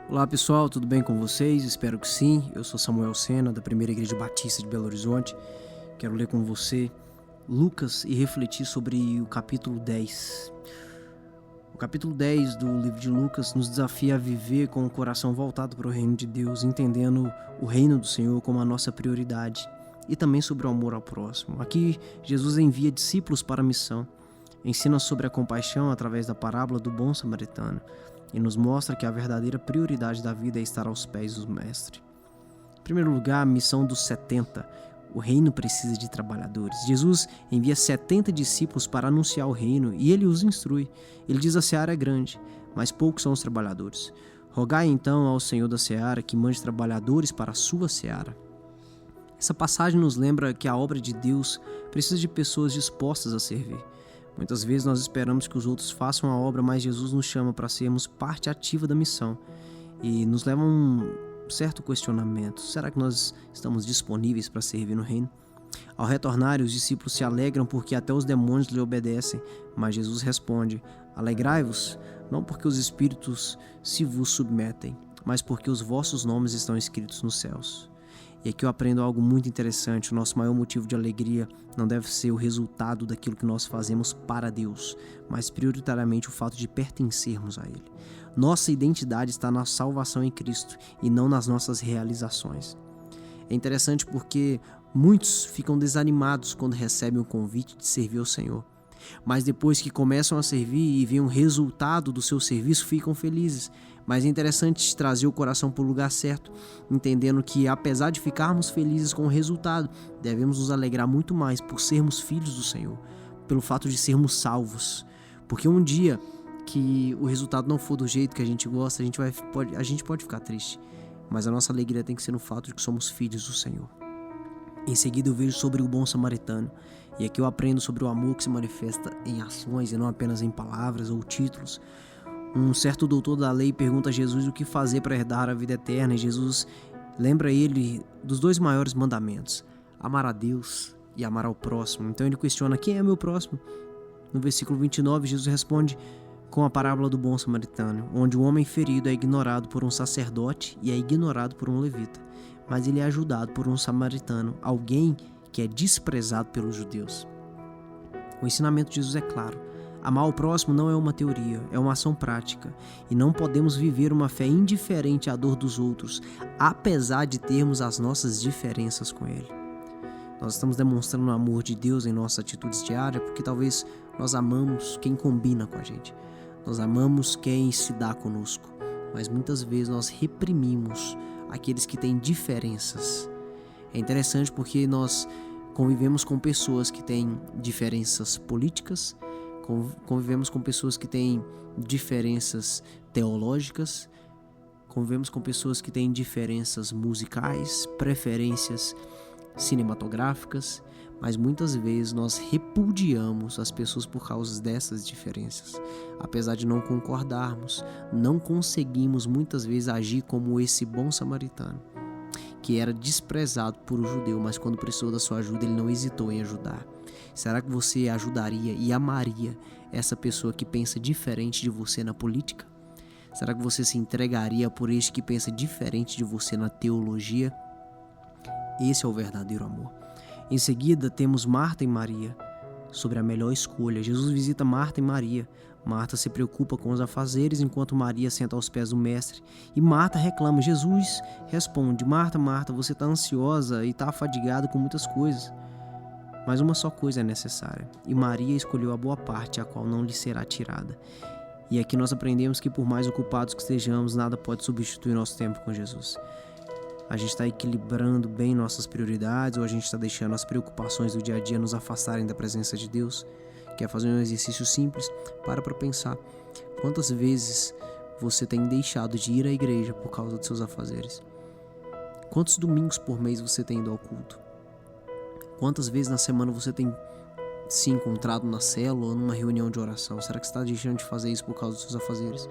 Olá pessoal, tudo bem com vocês? Espero que sim. Eu sou Samuel Sena, da Primeira Igreja Batista de Belo Horizonte. Quero ler com você Lucas e refletir sobre o capítulo 10. O capítulo 10 do livro de Lucas nos desafia a viver com o coração voltado para o reino de Deus, entendendo o reino do Senhor como a nossa prioridade e também sobre o amor ao próximo. Aqui, Jesus envia discípulos para a missão, ensina sobre a compaixão através da parábola do bom samaritano e nos mostra que a verdadeira prioridade da vida é estar aos pés do Mestre. Em primeiro lugar, a missão dos 70. O reino precisa de trabalhadores. Jesus envia 70 discípulos para anunciar o reino e ele os instrui. Ele diz: a seara é grande, mas poucos são os trabalhadores. Rogai então ao Senhor da seara que mande trabalhadores para a sua seara. Essa passagem nos lembra que a obra de Deus precisa de pessoas dispostas a servir. Muitas vezes nós esperamos que os outros façam a obra, mas Jesus nos chama para sermos parte ativa da missão e nos leva a um certo questionamento. Será que nós estamos disponíveis para servir no reino? Ao retornarem, os discípulos se alegram porque até os demônios lhe obedecem, mas Jesus responde: alegrai-vos, não porque os espíritos se vos submetem, mas porque os vossos nomes estão escritos nos céus. E aqui eu aprendo algo muito interessante. O nosso maior motivo de alegria não deve ser o resultado daquilo que nós fazemos para Deus, mas prioritariamente o fato de pertencermos a Ele. Nossa identidade está na salvação em Cristo e não nas nossas realizações. É interessante porque muitos ficam desanimados quando recebem o convite de servir ao Senhor, mas depois que começam a servir e veem o resultado do seu serviço, ficam felizes. Mas é interessante trazer o coração para o lugar certo, entendendo que apesar de ficarmos felizes com o resultado, devemos nos alegrar muito mais por sermos filhos do Senhor, pelo fato de sermos salvos. Porque um dia que o resultado não for do jeito que a gente gosta, a gente pode ficar triste, mas a nossa alegria tem que ser no fato de que somos filhos do Senhor. Em seguida eu vejo sobre o bom samaritano, e aqui eu aprendo sobre o amor que se manifesta em ações e não apenas em palavras ou títulos. Um certo doutor da lei pergunta a Jesus o que fazer para herdar a vida eterna, e Jesus lembra ele dos dois maiores mandamentos: amar a Deus e amar ao próximo. Então ele questiona: quem é meu próximo? No versículo 29, Jesus responde com a parábola do bom samaritano, onde o homem ferido é ignorado por um sacerdote e é ignorado por um levita, mas ele é ajudado por um samaritano, alguém que é desprezado pelos judeus. O ensinamento de Jesus é claro: amar o próximo não é uma teoria, é uma ação prática, e não podemos viver uma fé indiferente à dor dos outros, apesar de termos as nossas diferenças com ele. Nós estamos demonstrando o amor de Deus em nossas atitudes diárias porque talvez nós amamos quem combina com a gente, nós amamos quem se dá conosco, mas muitas vezes nós reprimimos aqueles que têm diferenças. É interessante porque nós convivemos com pessoas que têm diferenças políticas, convivemos com pessoas que têm diferenças teológicas, convivemos com pessoas que têm diferenças musicais, preferências cinematográficas, mas muitas vezes nós repudiamos as pessoas por causa dessas diferenças. Apesar de não concordarmos, não conseguimos muitas vezes agir como esse bom samaritano, que era desprezado por um judeu, mas quando precisou da sua ajuda, ele não hesitou em ajudar. Será que você ajudaria e amaria essa pessoa que pensa diferente de você na política? Será que você se entregaria por este que pensa diferente de você na teologia? Esse é o verdadeiro amor. Em seguida, temos Marta e Maria, sobre a melhor escolha. Jesus visita Marta e Maria. Marta se preocupa com os afazeres, enquanto Maria senta aos pés do Mestre. E Marta reclama. Jesus responde: Marta, Marta, você está ansiosa e está afadigada com muitas coisas, mas uma só coisa é necessária, e Maria escolheu a boa parte, a qual não lhe será tirada. E aqui nós aprendemos que por mais ocupados que estejamos, nada pode substituir nosso tempo com Jesus. A gente está equilibrando bem nossas prioridades, ou a gente está deixando as preocupações do dia a dia nos afastarem da presença de Deus? Quer fazer um exercício simples? Para pensar. Quantas vezes você tem deixado de ir à igreja por causa dos seus afazeres? Quantos domingos por mês você tem ido ao culto? Quantas vezes na semana você tem se encontrado na célula ou numa reunião de oração? Será que você está deixando de fazer isso por causa dos seus afazeres?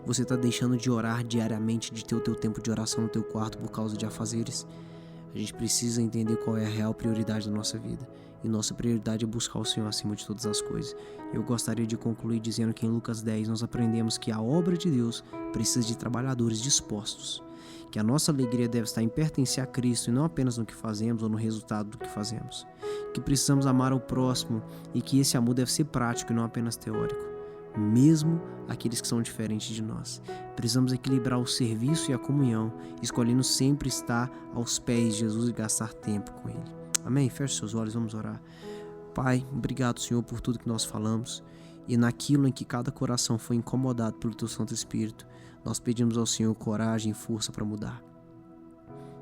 Você está deixando de orar diariamente, de ter o teu tempo de oração no teu quarto por causa de afazeres? A gente precisa entender qual é a real prioridade da nossa vida. E nossa prioridade é buscar o Senhor acima de todas as coisas. Eu gostaria de concluir dizendo que em Lucas 10 nós aprendemos que a obra de Deus precisa de trabalhadores dispostos. Que a nossa alegria deve estar em pertencer a Cristo e não apenas no que fazemos ou no resultado do que fazemos. Que precisamos amar ao próximo e que esse amor deve ser prático e não apenas teórico, mesmo aqueles que são diferentes de nós. Precisamos equilibrar o serviço e a comunhão, escolhendo sempre estar aos pés de Jesus e gastar tempo com Ele. Amém? Feche seus olhos, vamos orar. Pai, obrigado, Senhor, por tudo que nós falamos e naquilo em que cada coração foi incomodado pelo Teu Santo Espírito, nós pedimos ao Senhor coragem e força para mudar.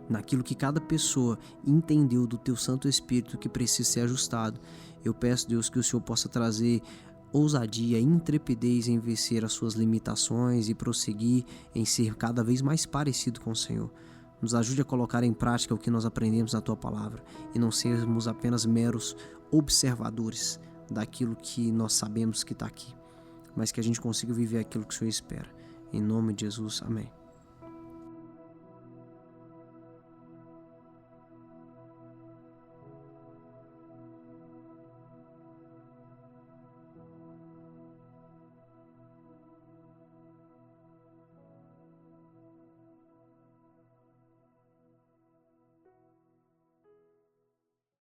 Naquilo que cada pessoa entendeu do Teu Santo Espírito que precisa ser ajustado, eu peço, Deus, que o Senhor possa trazer ousadia e intrepidez em vencer as suas limitações e prosseguir em ser cada vez mais parecido com o Senhor. Nos ajude a colocar em prática o que nós aprendemos na Tua Palavra e não sermos apenas meros observadores daquilo que nós sabemos que está aqui, mas que a gente consiga viver aquilo que o Senhor espera. Em nome de Jesus, amém.